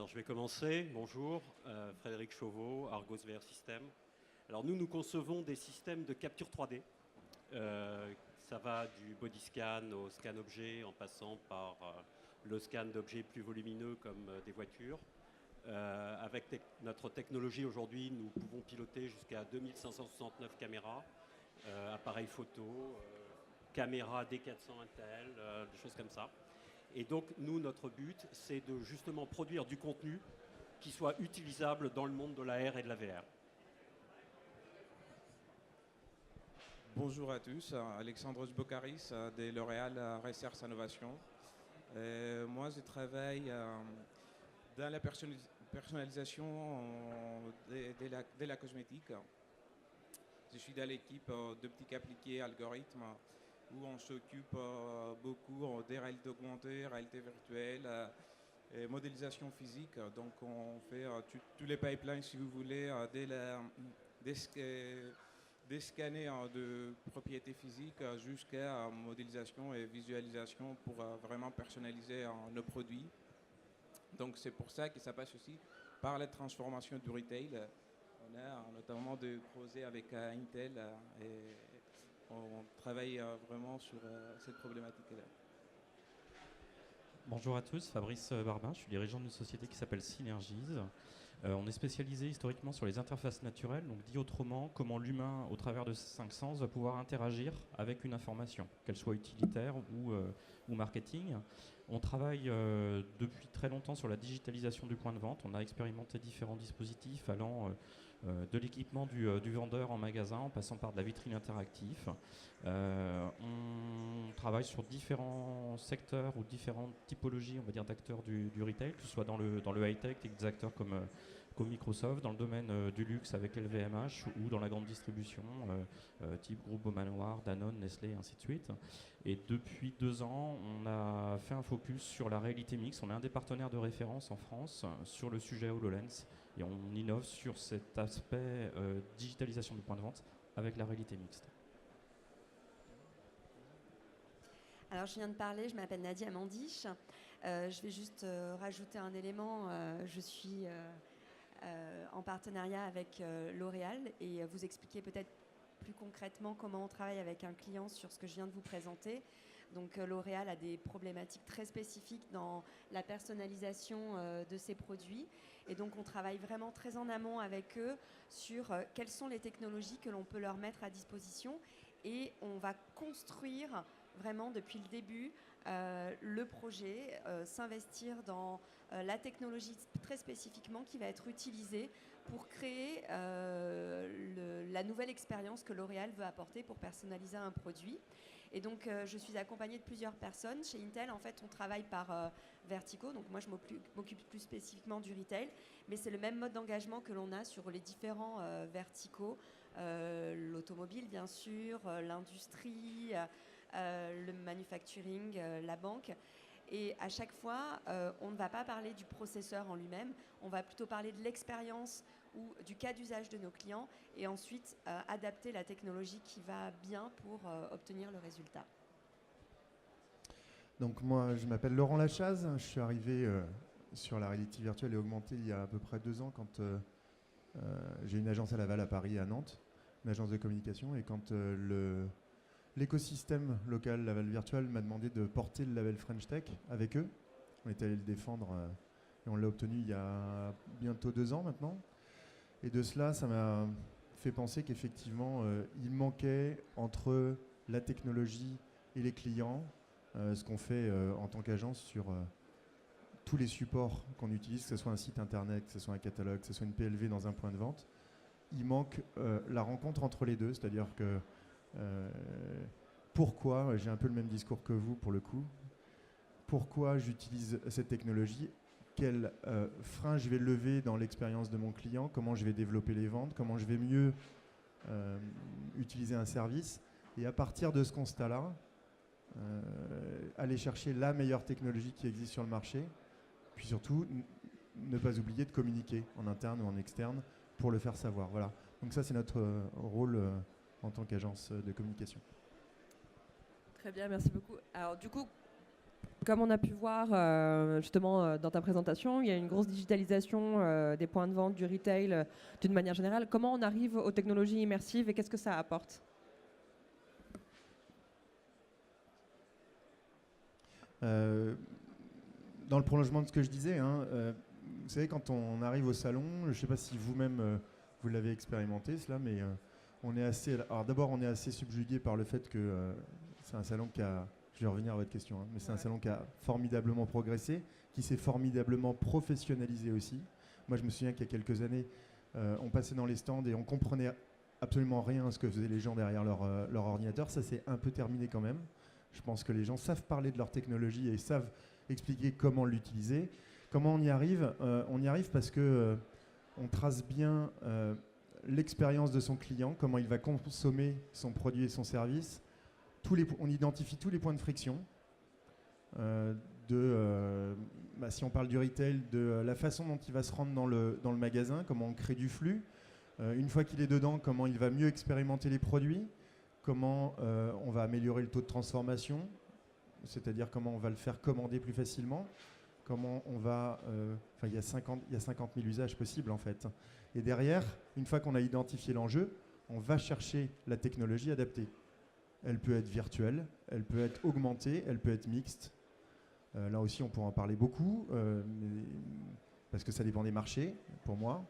je vais commencer. Bonjour, Frédéric Chauveau, Argos VR System. Alors nous concevons des systèmes de capture 3D. Ça va du body scan au scan objet en passant par le scan d'objets plus volumineux comme des voitures. Avec notre technologie aujourd'hui, nous pouvons piloter jusqu'à 2569 caméras, appareils photo, caméras D400 Intel, des choses comme ça. Et donc, nous, notre but, c'est de justement produire du contenu qui soit utilisable dans le monde de l'AR et de la VR. Bonjour à tous, Alexandros Bokaris de L'Oréal Research Innovation. Moi, je travaille dans la personnalisation de la cosmétique. Je suis dans l'équipe d'optique appliquée algorithme où on s'occupe beaucoup des réalités augmentées, réalité virtuelle, et modélisation physique. Donc on fait tous les pipelines, si vous voulez, des scanners de propriétés physiques jusqu'à modélisation et visualisation pour vraiment personnaliser nos produits. Donc c'est pour ça que ça passe aussi par la transformation du retail. On a notamment des projets avec Intel et on travaille vraiment sur cette problématique-là. Bonjour à tous, Fabrice Barbin, je suis dirigeant d'une société qui s'appelle Synergies. On est spécialisé historiquement sur les interfaces naturelles, donc dit autrement, comment l'humain, au travers de ses 5 sens, va pouvoir interagir avec une information, qu'elle soit utilitaire ou marketing. On travaille depuis très longtemps sur la digitalisation du point de vente. On a expérimenté différents dispositifs allant de l'équipement du vendeur en magasin, en passant par de la vitrine interactive. On travaille sur différents secteurs ou différentes typologies, on va dire, d'acteurs du retail, que ce soit dans le high-tech, des acteurs comme Microsoft, dans le domaine du luxe avec LVMH ou dans la grande distribution, type Groupe Beaumanoir, Danone, Nestlé, ainsi de suite. Et depuis 2 ans, on a fait un focus sur la réalité mixte. On est un des partenaires de référence en France sur le sujet HoloLens et on innove sur cet aspect digitalisation du point de vente avec la réalité mixte. Alors, je viens de parler, je m'appelle Nadia Mandiche. Je vais juste rajouter un élément. Je suis en partenariat avec L'Oréal et vous expliquer peut-être plus concrètement comment on travaille avec un client sur ce que je viens de vous présenter. Donc L'Oréal a des problématiques très spécifiques dans la personnalisation de ses produits. Et donc on travaille vraiment très en amont avec eux sur quelles sont les technologies que l'on peut leur mettre à disposition. Et on va construire vraiment depuis le début le projet, s'investir dans la technologie très spécifiquement qui va être utilisée pour créer la nouvelle expérience que L'Oréal veut apporter pour personnaliser un produit. Et donc je suis accompagnée de plusieurs personnes. Chez Intel, en fait, on travaille par verticaux. Donc moi, je m'occupe plus spécifiquement du retail. Mais c'est le même mode d'engagement que l'on a sur les différents verticaux. L'automobile, bien sûr, l'industrie, le manufacturing, la banque. Et à chaque fois, on ne va pas parler du processeur en lui-même, on va plutôt parler de l'expérience ou du cas d'usage de nos clients et ensuite adapter la technologie qui va bien pour obtenir le résultat. Donc moi, je m'appelle Laurent Lachaze, je suis arrivé sur la réalité virtuelle et augmentée il y a à peu près 2 ans quand j'ai une agence à Laval, à Paris et à Nantes, une agence de communication, et quand l'écosystème local Laval Virtual m'a demandé de porter le label French Tech avec eux. On est allé le défendre et on l'a obtenu il y a bientôt 2 ans maintenant. Et de cela, ça m'a fait penser qu'effectivement, il manquait entre la technologie et les clients ce qu'on fait en tant qu'agence sur tous les supports qu'on utilise, que ce soit un site internet, que ce soit un catalogue, que ce soit une PLV dans un point de vente. Il manque la rencontre entre les deux, c'est-à-dire que pourquoi, j'ai un peu le même discours que vous pour le coup, pourquoi j'utilise cette technologie, quel frein je vais lever dans l'expérience de mon client, comment je vais développer les ventes, comment je vais mieux utiliser un service, et à partir de ce constat-là, aller chercher la meilleure technologie qui existe sur le marché, puis surtout ne pas oublier de communiquer en interne ou en externe pour le faire savoir. Voilà. Donc ça, c'est notre rôle en tant qu'agence de communication. Très bien, merci beaucoup. Alors du coup, Comme on a pu voir justement dans ta présentation, il y a une grosse digitalisation des points de vente, du retail d'une manière générale. Comment on arrive aux technologies immersives et qu'est-ce que ça apporte? Dans le prolongement de ce que je disais, hein, vous savez, quand on arrive au salon, je ne sais pas si vous-même vous l'avez expérimenté cela, mais on est assez. Alors d'abord, on est assez subjugué par le fait que c'est un salon qui a. Je vais revenir à votre question, hein, mais c'est un salon qui a formidablement progressé, qui s'est formidablement professionnalisé aussi. Moi, je me souviens qu'il y a quelques années, on passait dans les stands et on comprenait absolument rien à ce que faisaient les gens derrière leur ordinateur. Ça, c'est un peu terminé quand même. Je pense que les gens savent parler de leur technologie et savent expliquer comment l'utiliser. Comment on y arrive? On y arrive parce que on trace bien l'expérience de son client, comment il va consommer son produit et son service. On identifie tous les points de friction. Si on parle du retail, de la façon dont il va se rendre dans le magasin, comment on crée du flux. Une fois qu'il est dedans, comment il va mieux expérimenter les produits, comment on va améliorer le taux de transformation, c'est-à-dire comment on va le faire commander plus facilement, comment on va... il y a 50 000 usages possibles en fait. Et derrière, une fois qu'on a identifié l'enjeu, on va chercher la technologie adaptée. Elle peut être virtuelle, elle peut être augmentée, elle peut être mixte. Là aussi, on pourra en parler beaucoup, parce que ça dépend des marchés, pour moi.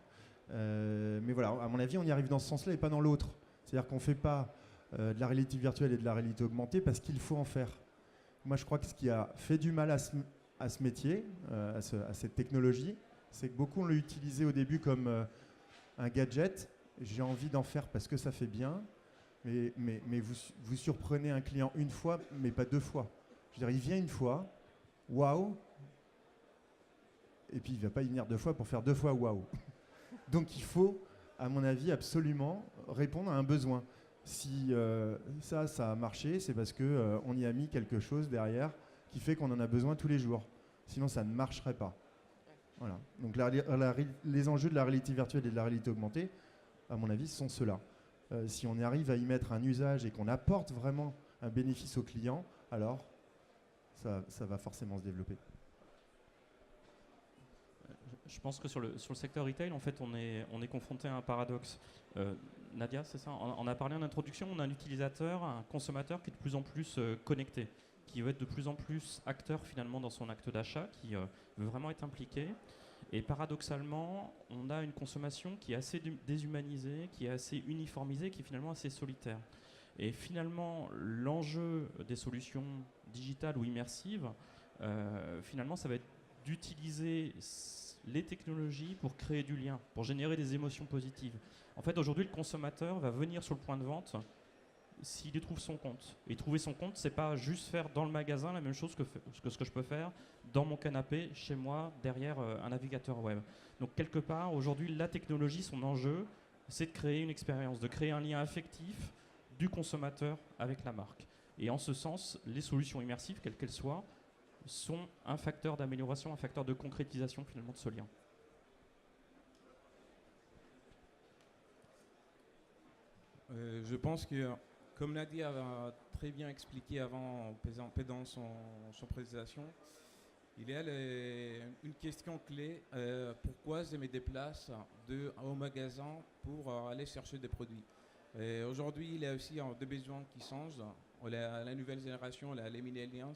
Mais voilà, à mon avis, on y arrive dans ce sens-là et pas dans l'autre. C'est-à-dire qu'on ne fait pas de la réalité virtuelle et de la réalité augmentée parce qu'il faut en faire. Moi, je crois que ce qui a fait du mal à ce métier, à cette technologie, c'est que beaucoup l'ont utilisé au début comme un gadget. J'ai envie d'en faire parce que ça fait bien, mais vous surprenez un client une fois, mais pas deux fois. Je veux dire, il vient une fois, waouh, et puis il ne va pas y venir deux fois pour faire deux fois waouh. Donc il faut, à mon avis, absolument répondre à un besoin. Si ça a marché, c'est parce qu'on y a mis quelque chose derrière qui fait qu'on en a besoin tous les jours. Sinon, ça ne marcherait pas. Voilà. Donc les enjeux de la réalité virtuelle et de la réalité augmentée, à mon avis, sont ceux-là. Si on arrive à y mettre un usage et qu'on apporte vraiment un bénéfice au client, alors ça va forcément se développer. Je pense que sur le secteur retail, en fait, on est confronté à un paradoxe. Nadia, c'est ça? On a parlé en introduction, on a un utilisateur, un consommateur qui est de plus en plus connecté, qui veut être de plus en plus acteur finalement dans son acte d'achat, qui veut vraiment être impliqué. Et paradoxalement, on a une consommation qui est assez déshumanisée, qui est assez uniformisée, qui est finalement assez solitaire. Et finalement, l'enjeu des solutions digitales ou immersives, finalement, ça va être d'utiliser les technologies pour créer du lien, pour générer des émotions positives. En fait, aujourd'hui, le consommateur va venir sur le point de vente s'il y trouve son compte. Et trouver son compte, c'est pas juste faire dans le magasin la même chose que ce que je peux faire dans mon canapé, chez moi, derrière un navigateur web. Donc, quelque part, aujourd'hui, la technologie, son enjeu, c'est de créer une expérience, de créer un lien affectif du consommateur avec la marque. Et en ce sens, les solutions immersives, quelles qu'elles soient, sont un facteur d'amélioration, un facteur de concrétisation finalement de ce lien. Je pense que, comme Nadia a très bien expliqué avant, dans son présentation, il y a une question clé. Pourquoi je me déplace au magasin pour aller chercher des produits? Aujourd'hui, il y a aussi des besoins qui changent. La nouvelle génération, les millennials,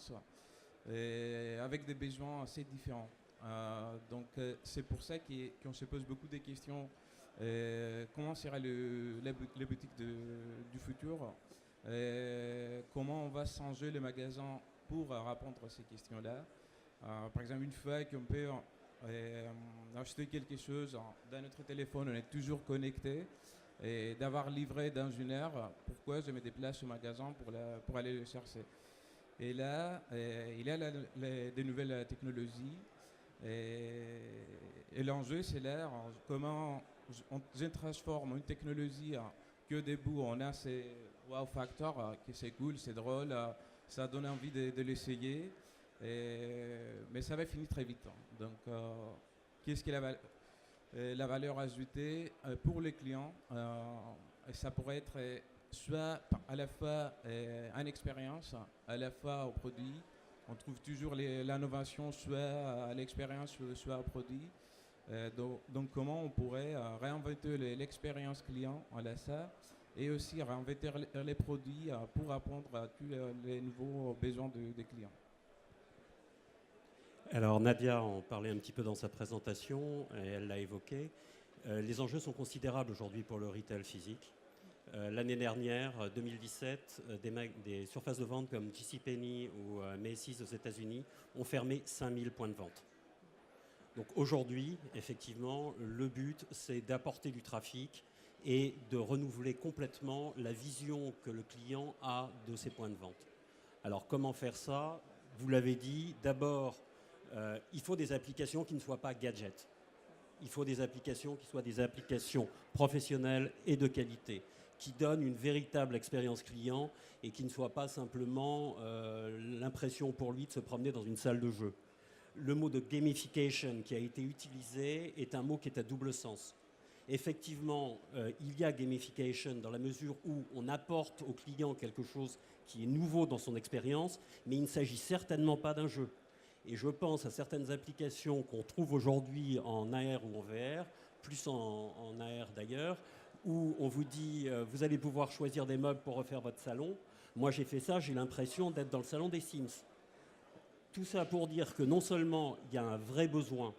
avec des besoins assez différents. Donc c'est pour ça qu'on se pose beaucoup de questions. Comment sera les boutiques du futur? Comment on va changer le magasin pour répondre à ces questions-là? Par exemple, une fois qu'on peut acheter quelque chose dans notre téléphone, on est toujours connecté, et d'avoir livré dans une heure, pourquoi je me déplace au magasin pour aller le chercher? Et là, il y a des nouvelles technologies. Et l'enjeu, c'est là, comment je transforme une technologie que au début, on a ces wow factors, que c'est cool, c'est drôle, ça donne envie de l'essayer. Mais ça va finir très vite. Donc, qu'est-ce que la valeur ajoutée pour les clients? Et ça pourrait être soit à la fois une expérience, à la fois au produit, On trouve toujours l'innovation soit à l'expérience, soit au produit. Donc comment on pourrait réinventer l'expérience client en LSA et aussi réinventer les produits pour répondre à tous les nouveaux besoins des clients. Alors Nadia en parlait un petit peu dans sa présentation, et elle l'a évoqué. Les enjeux sont considérables aujourd'hui pour le retail physique. L'année dernière, 2017, des surfaces de vente comme JCPenney ou Macy's aux États-Unis ont fermé 5000 points de vente. Donc aujourd'hui, effectivement, le but, c'est d'apporter du trafic et de renouveler complètement la vision que le client a de ces points de vente. Alors comment faire ça? Vous l'avez dit, d'abord, il faut des applications qui ne soient pas gadgets. Il faut des applications qui soient des applications professionnelles et de qualité, qui donnent une véritable expérience client et qui ne soient pas simplement l'impression pour lui de se promener dans une salle de jeu. Le mot de gamification qui a été utilisé est un mot qui est à double sens. Effectivement, il y a gamification dans la mesure où on apporte au client quelque chose qui est nouveau dans son expérience, mais il ne s'agit certainement pas d'un jeu. Et je pense à certaines applications qu'on trouve aujourd'hui en AR ou en VR, plus en AR d'ailleurs, où on vous dit vous allez pouvoir choisir des meubles pour refaire votre salon. Moi j'ai fait ça, j'ai l'impression d'être dans le salon des Sims. Tout ça pour dire que non seulement il y a un vrai besoin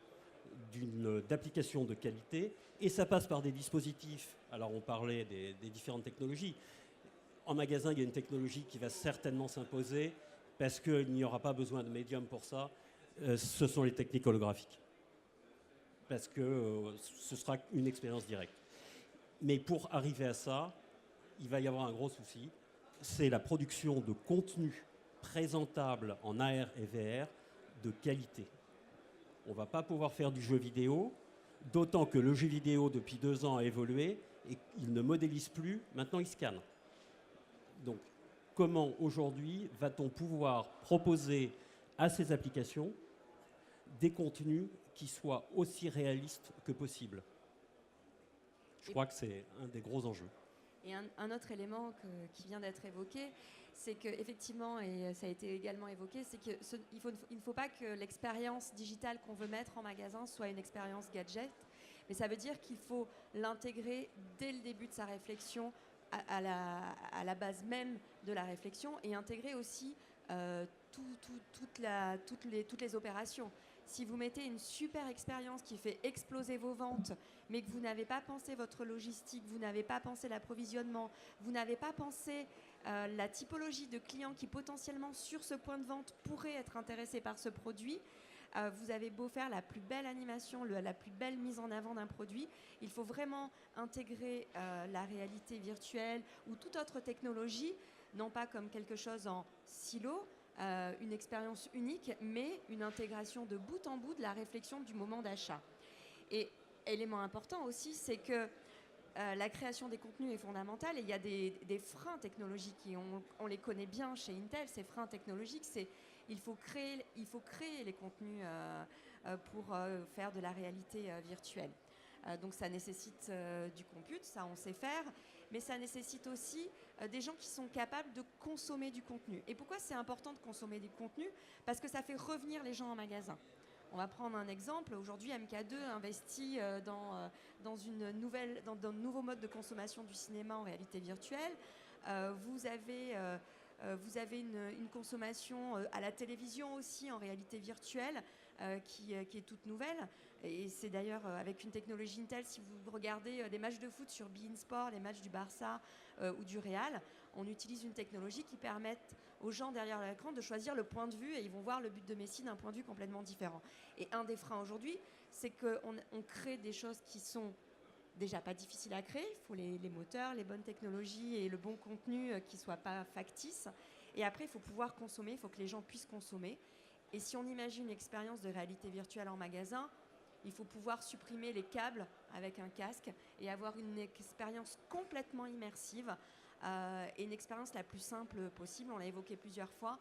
d'applications de qualité, et ça passe par des dispositifs. Alors on parlait des différentes technologies. En magasin, il y a une technologie qui va certainement s'imposer parce qu'il n'y aura pas besoin de médium pour ça. Ce sont les techniques holographiques. Parce que ce sera une expérience directe. Mais pour arriver à ça, il va y avoir un gros souci. C'est la production de contenu présentable en AR et VR de qualité. On ne va pas pouvoir faire du jeu vidéo, d'autant que le jeu vidéo, depuis 2 ans, a évolué et il ne modélise plus, maintenant il scanne. Donc, comment aujourd'hui va-t-on pouvoir proposer à ces applications des contenus qui soient aussi réalistes que possible? Je crois que c'est un des gros enjeux. Et un autre élément qui vient d'être évoqué, c'est qu'effectivement, et ça a été également évoqué, c'est qu'il ne faut pas que l'expérience digitale qu'on veut mettre en magasin soit une expérience gadget, mais ça veut dire qu'il faut l'intégrer dès le début de sa réflexion, à la base même de la réflexion, et intégrer aussi toutes les opérations. Si vous mettez une super expérience qui fait exploser vos ventes, mais que vous n'avez pas pensé votre logistique, vous n'avez pas pensé l'approvisionnement, vous n'avez pas pensé la typologie de clients qui potentiellement sur ce point de vente pourraient être intéressés par ce produit, vous avez beau faire la plus belle animation, la plus belle mise en avant d'un produit, il faut vraiment intégrer la réalité virtuelle ou toute autre technologie, non pas comme quelque chose en silo, une expérience unique, mais une intégration de bout en bout de la réflexion du moment d'achat. Et élément important aussi, c'est que la création des contenus est fondamentale et il y a des freins technologiques et on les connaît bien chez Intel. Ces freins technologiques, il faut créer les contenus pour faire de la réalité virtuelle. Donc ça nécessite du compute, ça on sait faire, mais ça nécessite aussi des gens qui sont capables de consommer du contenu. Et pourquoi c'est important de consommer du contenu? Parce que ça fait revenir les gens en magasin. On va prendre un exemple. Aujourd'hui, MK2 investit dans un nouveau mode de consommation du cinéma en réalité virtuelle. Vous avez une consommation à la télévision aussi en réalité virtuelle qui est toute nouvelle. Et c'est d'ailleurs avec une technologie Intel, si vous regardez des matchs de foot sur beIN Sport, les matchs du Barça ou du Real, on utilise une technologie qui permet aux gens derrière l'écran de choisir le point de vue et ils vont voir le but de Messi d'un point de vue complètement différent. Et un des freins aujourd'hui, c'est qu'on crée des choses qui sont déjà pas difficiles à créer. Il faut les moteurs, les bonnes technologies et le bon contenu qui ne soit pas factice. Et après, il faut pouvoir consommer, il faut que les gens puissent consommer. Et si on imagine une expérience de réalité virtuelle en magasin, il faut pouvoir supprimer les câbles avec un casque et avoir une expérience complètement immersive et une expérience la plus simple possible. On l'a évoqué plusieurs fois.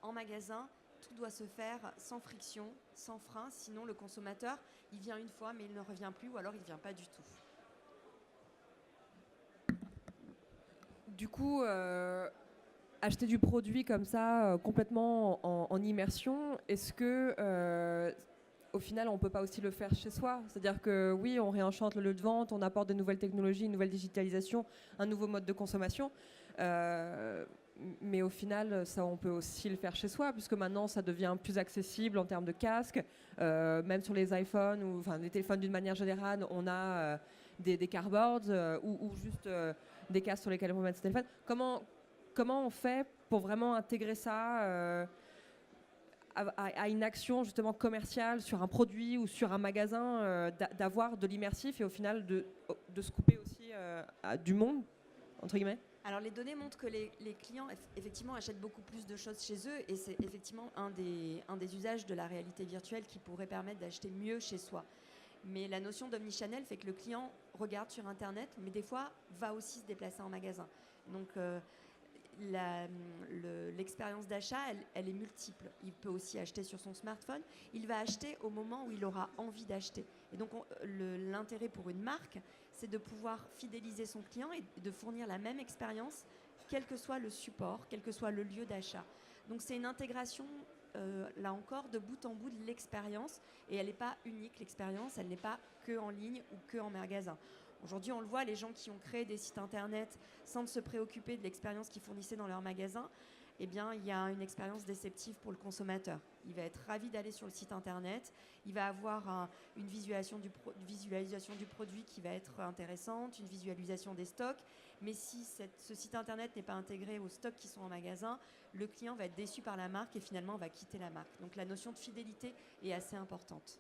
En magasin, tout doit se faire sans friction, sans frein. Sinon, le consommateur, il vient une fois, mais il ne revient plus ou alors il ne vient pas du tout. Du coup, acheter du produit comme ça, complètement en immersion, est-ce que au final, on ne peut pas aussi le faire chez soi? C'est-à-dire que oui, on réenchante le lieu de vente, on apporte de nouvelles technologies, une nouvelle digitalisation, un nouveau mode de consommation. Mais au final, ça, on peut aussi le faire chez soi, puisque maintenant, ça devient plus accessible en termes de casque. Même sur les iPhones, ou enfin, les téléphones d'une manière générale, on a des cardboards ou juste des casques sur lesquels on peut mettre ses téléphones. Comment on fait pour vraiment intégrer ça à une action justement commerciale sur un produit ou sur un magasin, d'avoir de l'immersif et au final de se couper aussi du monde, entre guillemets? Alors les données montrent que les clients effectivement achètent beaucoup plus de choses chez eux et c'est effectivement un des usages de la réalité virtuelle qui pourrait permettre d'acheter mieux chez soi. Mais la notion d'omnichannel fait que le client regarde sur Internet, mais des fois va aussi se déplacer en magasin. Donc l'expérience d'achat, elle est multiple. Il peut aussi acheter sur son smartphone. Il va acheter au moment où il aura envie d'acheter. Et donc l'intérêt pour une marque, c'est de pouvoir fidéliser son client et de fournir la même expérience, quel que soit le support, quel que soit le lieu d'achat. Donc c'est une intégration, là encore, de bout en bout de l'expérience. Et elle n'est pas unique, l'expérience, elle n'est pas que en ligne ou que en magasin. Aujourd'hui, on le voit, les gens qui ont créé des sites internet sans se préoccuper de l'expérience qu'ils fournissaient dans leur magasin, eh bien, il y a une expérience déceptive pour le consommateur. Il va être ravi d'aller sur le site internet, il va avoir une visualisation du produit qui va être intéressante, une visualisation des stocks, mais si ce site internet n'est pas intégré aux stocks qui sont en magasin, le client va être déçu par la marque et finalement va quitter la marque. Donc la notion de fidélité est assez importante.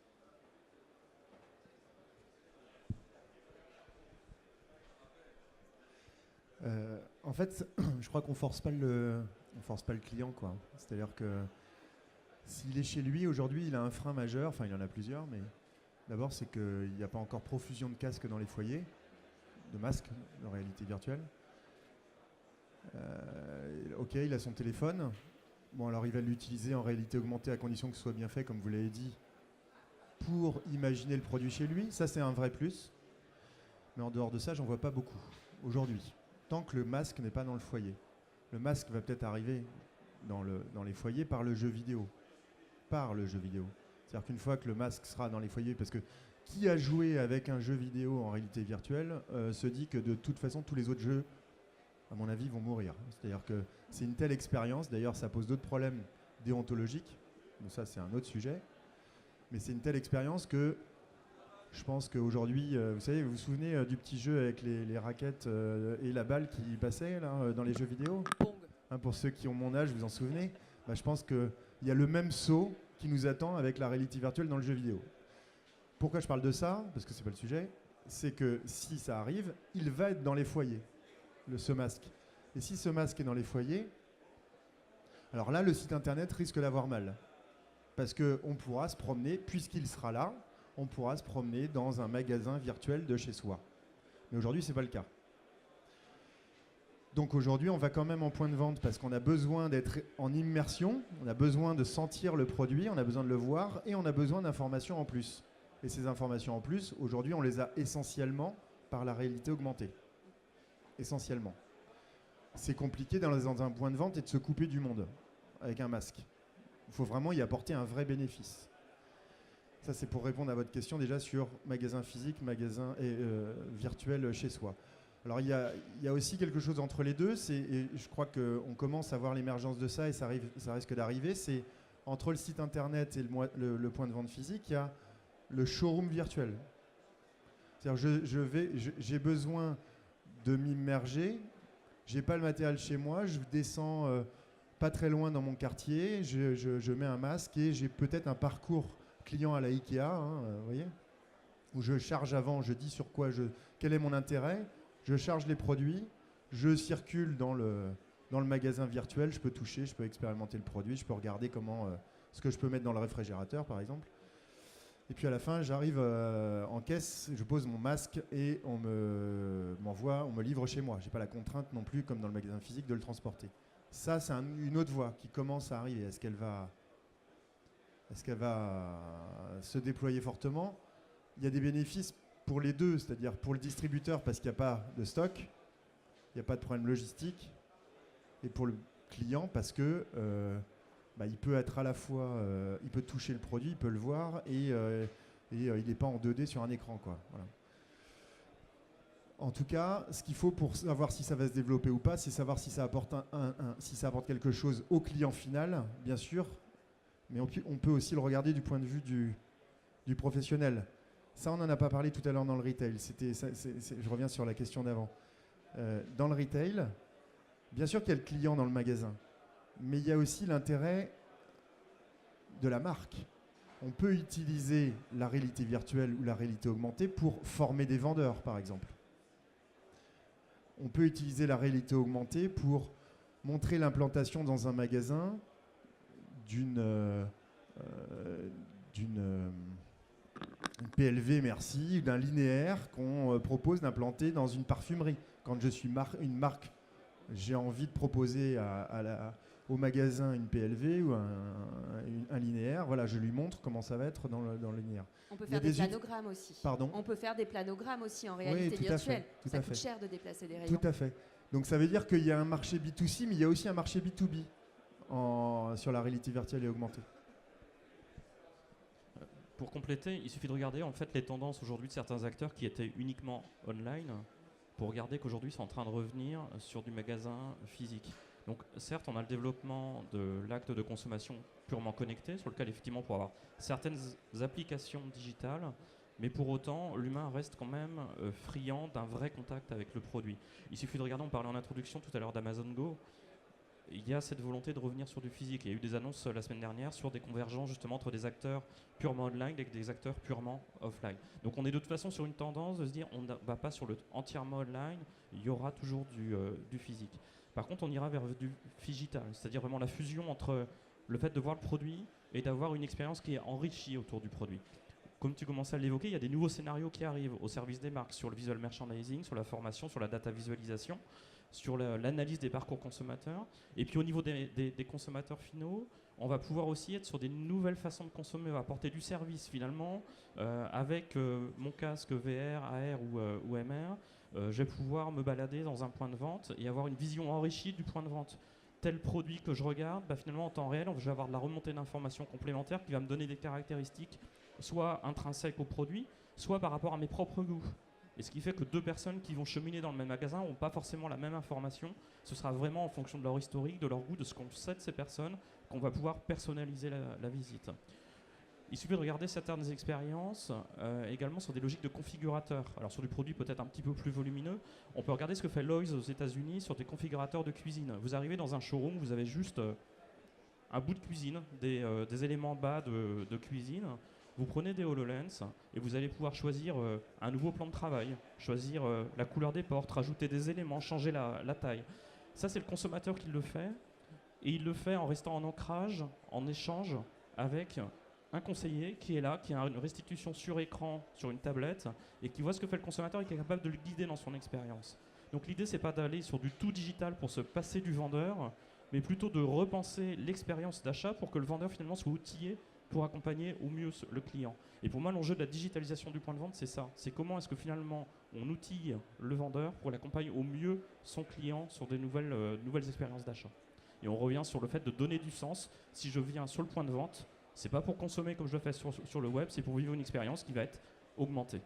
En fait, je crois qu'on force pas le client, quoi. C'est-à-dire que s'il est chez lui aujourd'hui, il a un frein majeur. Enfin, il en a plusieurs, mais d'abord, c'est qu'il n'y a pas encore profusion de casques dans les foyers, de masques de réalité virtuelle. Ok, il a son téléphone. Bon, alors il va l'utiliser en réalité augmentée à condition que ce soit bien fait, comme vous l'avez dit, pour imaginer le produit chez lui. Ça, c'est un vrai plus. Mais en dehors de ça, j'en vois pas beaucoup aujourd'hui. Tant que le masque n'est pas dans le foyer. Le masque va peut-être arriver dans les foyers par le jeu vidéo. C'est-à-dire qu'une fois que le masque sera dans les foyers, parce que qui a joué avec un jeu vidéo en réalité virtuelle se dit que de toute façon, tous les autres jeux, à mon avis, vont mourir. C'est-à-dire que c'est une telle expérience, d'ailleurs ça pose d'autres problèmes déontologiques, donc ça c'est un autre sujet, mais c'est une telle expérience que je pense qu'aujourd'hui, vous savez, vous vous souvenez du petit jeu avec les raquettes et la balle qui passait là, dans les jeux vidéo, hein, pour ceux qui ont mon âge, vous vous en souvenez, bah, je pense qu'il y a le même saut qui nous attend avec la réalité virtuelle dans le jeu vidéo. Pourquoi je parle de ça? Parce que c'est pas le sujet. C'est que si ça arrive, il va être dans les foyers, ce masque. Et si ce masque est dans les foyers, alors là, le site internet risque d'avoir mal. Parce qu'on pourra se promener, puisqu'il sera là, on pourra se promener dans un magasin virtuel de chez soi. Mais aujourd'hui, ce n'est pas le cas. Donc aujourd'hui, on va quand même en point de vente parce qu'on a besoin d'être en immersion, on a besoin de sentir le produit, on a besoin de le voir et on a besoin d'informations en plus. Et ces informations en plus, aujourd'hui, on les a essentiellement par la réalité augmentée. Essentiellement. C'est compliqué dans un point de vente et de se couper du monde avec un masque. Il faut vraiment y apporter un vrai bénéfice. Ça, c'est pour répondre à votre question déjà sur magasin physique, magasin virtuel chez soi. Alors, il y a aussi quelque chose entre les deux. Et je crois qu'on commence à voir l'émergence de ça et ça risque d'arriver. C'est entre le site internet et le point de vente physique, il y a le showroom virtuel. C'est-à-dire, j'ai besoin de m'immerger. J'ai pas le matériel chez moi. Je descends pas très loin dans mon quartier. Je mets un masque et j'ai peut-être un parcours client à la Ikea, hein, vous voyez, où je charge avant, je dis sur quoi quel est mon intérêt, je charge les produits, je circule dans le magasin virtuel, je peux toucher, je peux expérimenter le produit, je peux regarder ce que je peux mettre dans le réfrigérateur par exemple. Et puis à la fin, j'arrive en caisse, je pose mon masque et on me livre chez moi. J'ai pas la contrainte non plus, comme dans le magasin physique, de le transporter. Ça, c'est une autre voie qui commence à arriver. Est-ce qu'elle va se déployer fortement? Il y a des bénéfices pour les deux, c'est-à-dire pour le distributeur parce qu'il n'y a pas de stock, il n'y a pas de problème logistique, et pour le client parce que il peut être à la fois, il peut toucher le produit, il peut le voir et il n'est pas en 2D sur un écran, quoi. Voilà. En tout cas, ce qu'il faut pour savoir si ça va se développer ou pas, c'est savoir si ça apporte, si ça apporte quelque chose au client final, bien sûr, mais on peut aussi le regarder du point de vue du professionnel. Ça, on n'en a pas parlé tout à l'heure dans le retail. Je reviens sur la question d'avant. Dans le retail, bien sûr qu'il y a le client dans le magasin, mais il y a aussi l'intérêt de la marque. On peut utiliser la réalité virtuelle ou la réalité augmentée pour former des vendeurs, par exemple. On peut utiliser la réalité augmentée pour montrer l'implantation dans un magasin d'une PLV, merci, d'un linéaire qu'on propose d'implanter dans une parfumerie. Quand je suis une marque, j'ai envie de proposer au magasin une PLV ou un linéaire. Voilà, je lui montre comment ça va être dans le linéaire. On peut faire des planogrammes aussi. Pardon ? On peut faire des planogrammes aussi en réalité virtuelle. Ça coûte cher de déplacer des rayons. Tout à fait. Donc ça veut dire qu'il y a un marché B2C, mais il y a aussi un marché B2B sur la réalité virtuelle et augmentée. Pour compléter, il suffit de regarder en fait les tendances aujourd'hui de certains acteurs qui étaient uniquement online pour regarder qu'aujourd'hui ils sont en train de revenir sur du magasin physique. Donc certes, on a le développement de l'acte de consommation purement connecté, sur lequel effectivement pour avoir certaines applications digitales, mais pour autant, l'humain reste quand même friand d'un vrai contact avec le produit. Il suffit de regarder, on parlait en introduction tout à l'heure d'Amazon Go, il y a cette volonté de revenir sur du physique. Il y a eu des annonces la semaine dernière sur des convergences justement entre des acteurs purement online et des acteurs purement offline. Donc on est de toute façon sur une tendance de se dire on ne va pas sur le entièrement online, il y aura toujours du physique. Par contre, on ira vers du phygital, c'est-à-dire vraiment la fusion entre le fait de voir le produit et d'avoir une expérience qui est enrichie autour du produit. Comme tu commençais à l'évoquer, il y a des nouveaux scénarios qui arrivent au service des marques sur le visual merchandising, sur la formation, sur la data visualisation, sur l'analyse des parcours consommateurs. Et puis au niveau des consommateurs finaux, on va pouvoir aussi être sur des nouvelles façons de consommer, on va apporter du service finalement, avec mon casque VR, AR ou MR. Je vais pouvoir me balader dans un point de vente et avoir une vision enrichie du point de vente. Tel produit que je regarde, finalement en temps réel, je vais avoir de la remontée d'informations complémentaires qui va me donner des caractéristiques, soit intrinsèques au produit, soit par rapport à mes propres goûts. Et ce qui fait que deux personnes qui vont cheminer dans le même magasin n'ont pas forcément la même information. Ce sera vraiment en fonction de leur historique, de leur goût, de ce qu'on sait de ces personnes, qu'on va pouvoir personnaliser la visite. Il suffit de regarder certaines expériences également sur des logiques de configurateurs. Alors sur du produit peut-être un petit peu plus volumineux, on peut regarder ce que fait Lowe's aux États-Unis sur des configurateurs de cuisine. Vous arrivez dans un showroom, vous avez juste un bout de cuisine, des éléments bas de cuisine. Vous prenez des HoloLens et vous allez pouvoir choisir un nouveau plan de travail, choisir la couleur des portes, rajouter des éléments, changer la taille. Ça, c'est le consommateur qui le fait. Et il le fait en restant en ancrage, en échange avec un conseiller qui est là, qui a une restitution sur écran, sur une tablette, et qui voit ce que fait le consommateur et qui est capable de le guider dans son expérience. Donc l'idée, c'est pas d'aller sur du tout digital pour se passer du vendeur, mais plutôt de repenser l'expérience d'achat pour que le vendeur finalement soit outillé pour accompagner au mieux le client. Et pour moi, l'enjeu de la digitalisation du point de vente, c'est ça. C'est comment est-ce que finalement on outille le vendeur pour l'accompagner au mieux son client sur des nouvelles expériences d'achat. Et on revient sur le fait de donner du sens. Si je viens sur le point de vente, c'est pas pour consommer comme je le fais sur le web, c'est pour vivre une expérience qui va être augmentée.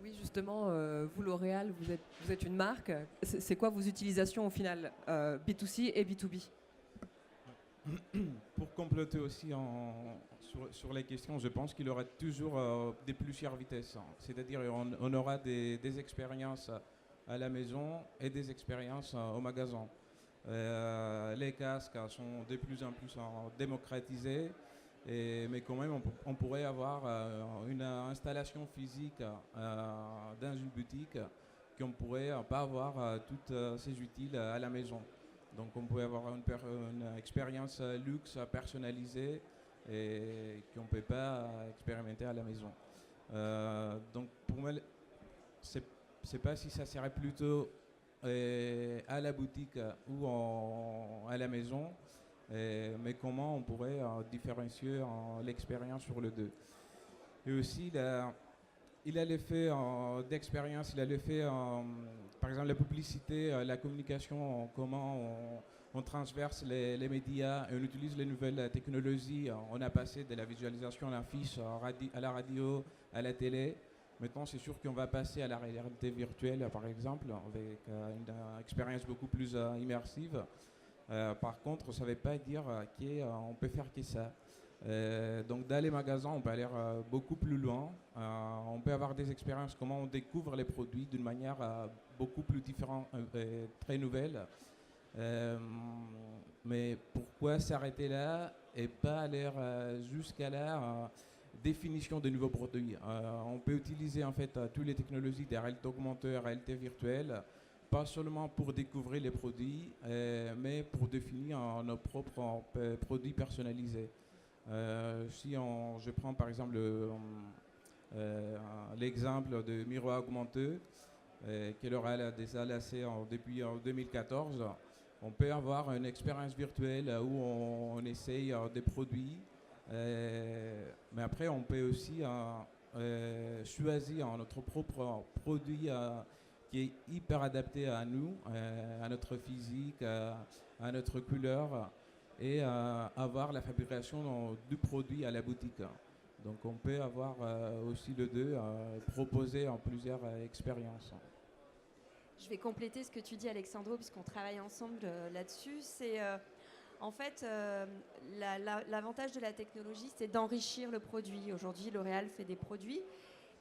Oui, justement, vous, L'Oréal, vous êtes une marque. C'est quoi vos utilisations au final, B2C et B2B ? Pour compléter aussi sur les questions, je pense qu'il y aura toujours des plusieurs vitesses. C'est-à-dire on aura des expériences à la maison et des expériences au magasin. Les casques sont de plus en plus démocratisés, mais quand même on pourrait avoir une installation physique dans une boutique qu'on ne pourrait pas avoir toutes ces utiles à la maison. Donc on pourrait avoir une expérience luxe personnalisée et qu'on ne peut pas expérimenter à la maison. Donc pour moi, c'est pas si ça serait plutôt à la boutique ou à la maison, mais comment on pourrait différencier l'expérience sur le deux. Et aussi, il a l'effet d'expérience, il a l'effet par exemple, la publicité, la communication, comment on transverse les médias et on utilise les nouvelles technologies. On a passé de la visualisation à l'affiche, à la radio, à la télé. Maintenant, c'est sûr qu'on va passer à la réalité virtuelle, par exemple, avec une expérience beaucoup plus immersive. Par contre, ça ne veut pas dire qu'on peut faire que ça. Donc dans les magasins, on peut aller beaucoup plus loin. On peut avoir des expériences, comment on découvre les produits d'une manière beaucoup plus différente, très nouvelle. Mais pourquoi s'arrêter là et pas aller jusqu'à la définition de nouveaux produits? On peut utiliser en fait toutes les technologies de réalité augmentée, réalité virtuelle, pas seulement pour découvrir les produits, mais pour définir nos propres produits personnalisés. Si je prends par exemple l'exemple de miroir augmenté, que L'Oréal a déjà lancé depuis 2014, on peut avoir une expérience virtuelle où on essaye des produits, mais après on peut aussi choisir notre propre produit qui est hyper adapté à nous, à notre physique, à notre couleur, et avoir la fabrication du produit à la boutique. Donc on peut avoir aussi les deux, proposer en plusieurs expériences. Je vais compléter ce que tu dis, Alexandro, puisqu'on travaille ensemble là-dessus. C'est en fait l'avantage de la technologie, c'est d'enrichir le produit. Aujourd'hui, L'Oréal fait des produits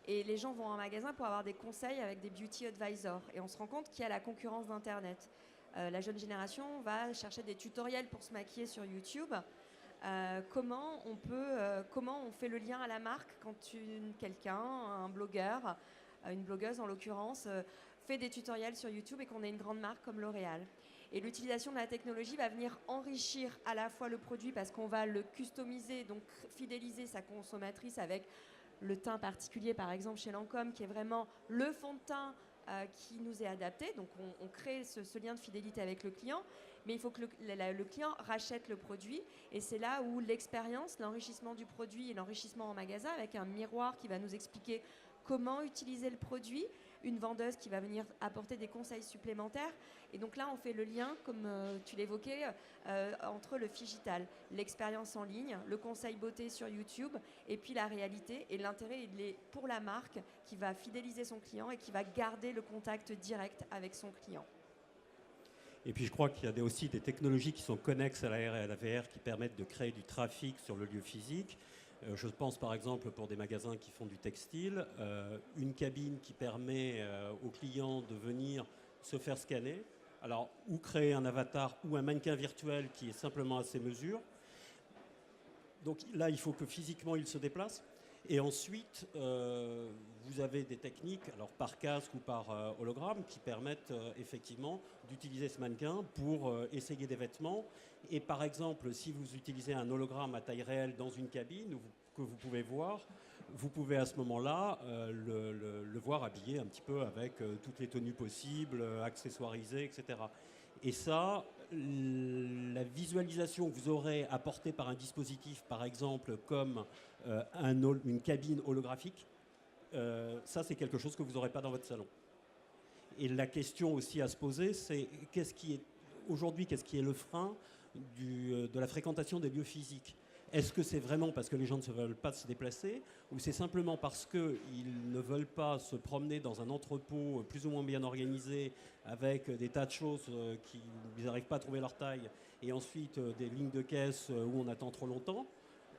et les gens vont en magasin pour avoir des conseils avec des beauty advisors. Et on se rend compte qu'il y a la concurrence d'Internet. La jeune génération va chercher des tutoriels pour se maquiller sur YouTube. Comment on fait le lien à la marque quand quelqu'un, un blogueur, une blogueuse en l'occurrence, fait des tutoriels sur YouTube et qu'on a une grande marque comme L'Oréal. Et l'utilisation de la technologie va venir enrichir à la fois le produit parce qu'on va le customiser, donc fidéliser sa consommatrice avec le teint particulier, par exemple chez Lancôme, qui est vraiment le fond de teint qui nous est adapté. Donc on crée ce lien de fidélité avec le client, mais il faut que le client rachète le produit. Et c'est là où l'expérience, l'enrichissement du produit et l'enrichissement en magasin, avec un miroir qui va nous expliquer comment utiliser le produit, une vendeuse qui va venir apporter des conseils supplémentaires. Et donc là, on fait le lien, comme tu l'évoquais, entre le phygital, l'expérience en ligne, le conseil beauté sur YouTube, et puis la réalité. Et l'intérêt, il est pour la marque qui va fidéliser son client et qui va garder le contact direct avec son client. Et puis je crois qu'il y a aussi des technologies qui sont connexes à la AR et à la VR qui permettent de créer du trafic sur le lieu physique. Je pense par exemple pour des magasins qui font du textile, une cabine qui permet aux clients de venir se faire scanner, alors ou créer un avatar ou un mannequin virtuel qui est simplement à ses mesures. Donc là, il faut que physiquement il se déplace. Et ensuite, vous avez des techniques, alors par casque ou par hologramme, qui permettent effectivement d'utiliser ce mannequin pour essayer des vêtements. Et par exemple, si vous utilisez un hologramme à taille réelle dans une cabine que vous pouvez voir, vous pouvez à ce moment-là le voir habillé un petit peu avec toutes les tenues possibles, accessoirisé, etc. Et ça, la visualisation que vous aurez apportée par un dispositif, par exemple, comme une cabine holographique, ça, c'est quelque chose que vous n'aurez pas dans votre salon. Et la question aussi à se poser, c'est aujourd'hui, qu'est-ce qui est le frein de la fréquentation des lieux physiques? Est-ce que c'est vraiment parce que les gens ne veulent pas se déplacer ou c'est simplement parce qu'ils ne veulent pas se promener dans un entrepôt plus ou moins bien organisé avec des tas de choses qu'ils n'arrivent pas à trouver leur taille et ensuite des lignes de caisse où on attend trop longtemps?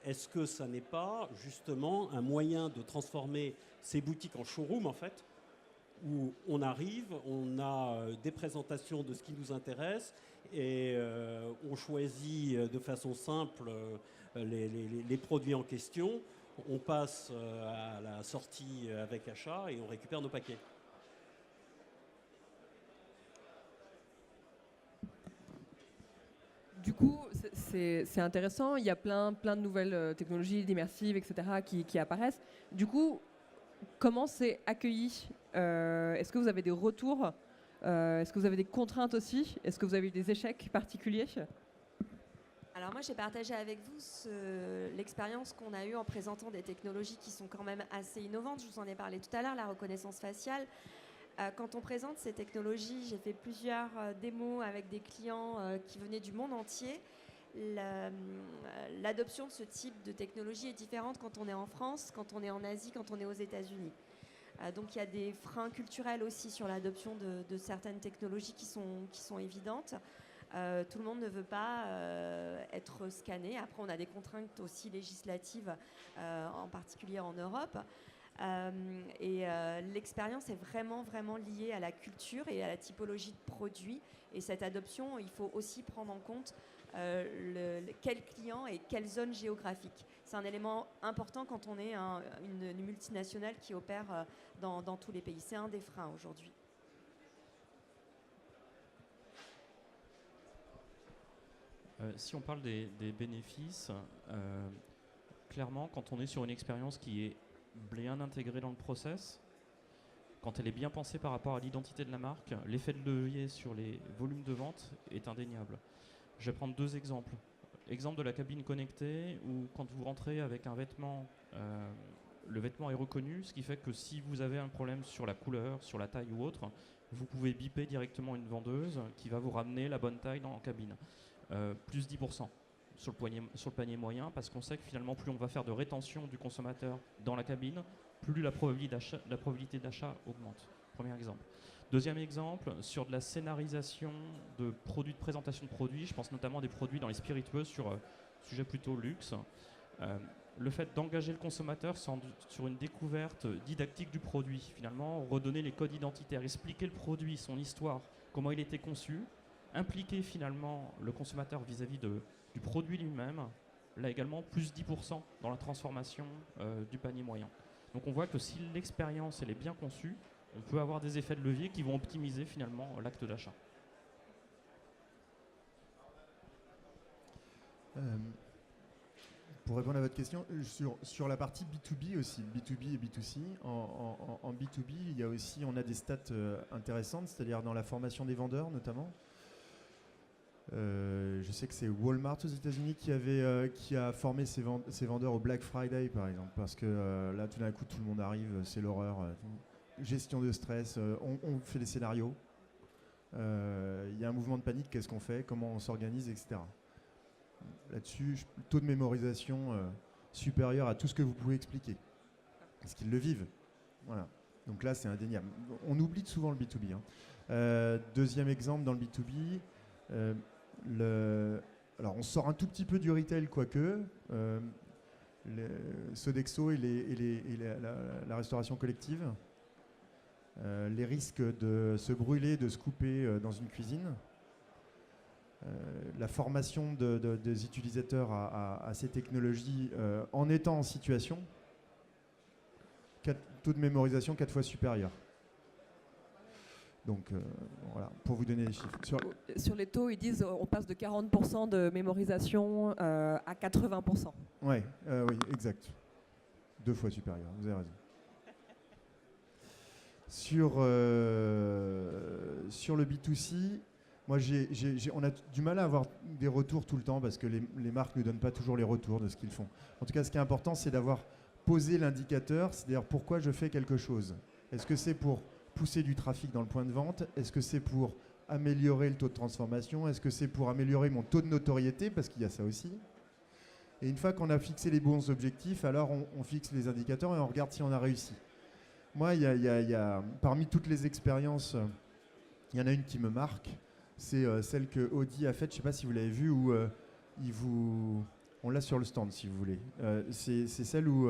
Est-ce que ça n'est pas justement un moyen de transformer ces boutiques en showroom en fait, où on arrive, on a des présentations de ce qui nous intéresse et on choisit de façon simple les produits en question, on passe à la sortie avec achat et on récupère nos paquets. Du coup, c'est intéressant, il y a plein de nouvelles technologies, d'immersives, etc. qui apparaissent. Du coup, comment c'est accueilli? Est-ce que vous avez des retours? Est-ce que vous avez des contraintes aussi? Est-ce que vous avez eu des échecs particuliers? Alors moi, j'ai partagé avec vous l'expérience qu'on a eue en présentant des technologies qui sont quand même assez innovantes. Je vous en ai parlé tout à l'heure, la reconnaissance faciale. Quand on présente ces technologies, j'ai fait plusieurs démos avec des clients qui venaient du monde entier. L'adoption de ce type de technologie est différente quand on est en France, quand on est en Asie, quand on est aux États-Unis. Donc il y a des freins culturels aussi sur l'adoption de certaines technologies qui sont évidentes. Tout le monde ne veut pas être scanné. Après, on a des contraintes aussi législatives, en particulier en Europe. L'expérience est vraiment, vraiment liée à la culture et à la typologie de produits. Et cette adoption, il faut aussi prendre en compte quel client et quelle zone géographique. C'est un élément important quand on est une multinationale qui opère dans tous les pays. C'est un des freins aujourd'hui. Si on parle des bénéfices, clairement, quand on est sur une expérience qui est bien intégrée dans le process, quand elle est bien pensée par rapport à l'identité de la marque, l'effet de levier sur les volumes de vente est indéniable. Je vais prendre 2 exemples. Exemple de la cabine connectée, où quand vous rentrez avec un vêtement, le vêtement est reconnu, ce qui fait que si vous avez un problème sur la couleur, sur la taille ou autre, vous pouvez biper directement une vendeuse qui va vous ramener la bonne taille dans la cabine. Plus 10% sur le panier moyen, parce qu'on sait que finalement, plus on va faire de rétention du consommateur dans la cabine, plus la probabilité d'achat augmente. Premier exemple. Deuxième exemple, sur de la scénarisation de produits, de présentation de produits, je pense notamment à des produits dans les spiritueux sur sujet plutôt luxe. Le fait d'engager le consommateur sur une découverte didactique du produit, finalement, redonner les codes identitaires, expliquer le produit, son histoire, comment il était conçu, impliquer finalement le consommateur vis-à-vis du produit lui-même, là également plus 10% dans la transformation du panier moyen. Donc on voit que si l'expérience elle est bien conçue, on peut avoir des effets de levier qui vont optimiser finalement l'acte d'achat. Pour répondre à votre question, sur la partie B2B aussi, B2B et B2C, en B2B, on a des stats intéressantes, c'est-à-dire dans la formation des vendeurs notamment. Je sais que c'est Walmart aux États-Unis qui a formé ses vendeurs au Black Friday par exemple, parce que là tout d'un coup tout le monde arrive, c'est l'horreur, gestion de stress, on fait des scénarios, il y a un mouvement de panique, qu'est-ce qu'on fait, comment on s'organise, etc. Là-dessus, taux de mémorisation supérieur à tout ce que vous pouvez expliquer, parce qu'ils le vivent. Voilà. Donc là c'est indéniable. On oublie souvent le B2B. Deuxième exemple dans le B2B. Alors on sort un tout petit peu du retail, quoique Sodexo et la restauration collective, les risques de se brûler, de se couper dans une cuisine, la formation des utilisateurs à ces technologies en étant en situation, taux de mémorisation 4 fois supérieur. Donc voilà, pour vous donner les chiffres. Sur les taux, ils disent on passe de 40% de mémorisation à 80%. Oui, exact. 2 fois supérieur, vous avez raison. Sur le B2C, moi on a du mal à avoir des retours tout le temps parce que les marques ne donnent pas toujours les retours de ce qu'ils font. En tout cas, ce qui est important, c'est d'avoir posé l'indicateur, c'est-à-dire pourquoi je fais quelque chose. Est-ce que c'est pour pousser du trafic dans le point de vente? Est-ce que c'est pour améliorer le taux de transformation? Est-ce que c'est pour améliorer mon taux de notoriété? Parce qu'il y a ça aussi. Et une fois qu'on a fixé les bons objectifs, alors on fixe les indicateurs et on regarde si on a réussi. Moi, parmi toutes les expériences, il y en a une qui me marque. C'est celle que Audi a faite. Je ne sais pas si vous l'avez vue, où on l'a sur le stand si vous voulez. C'est celle où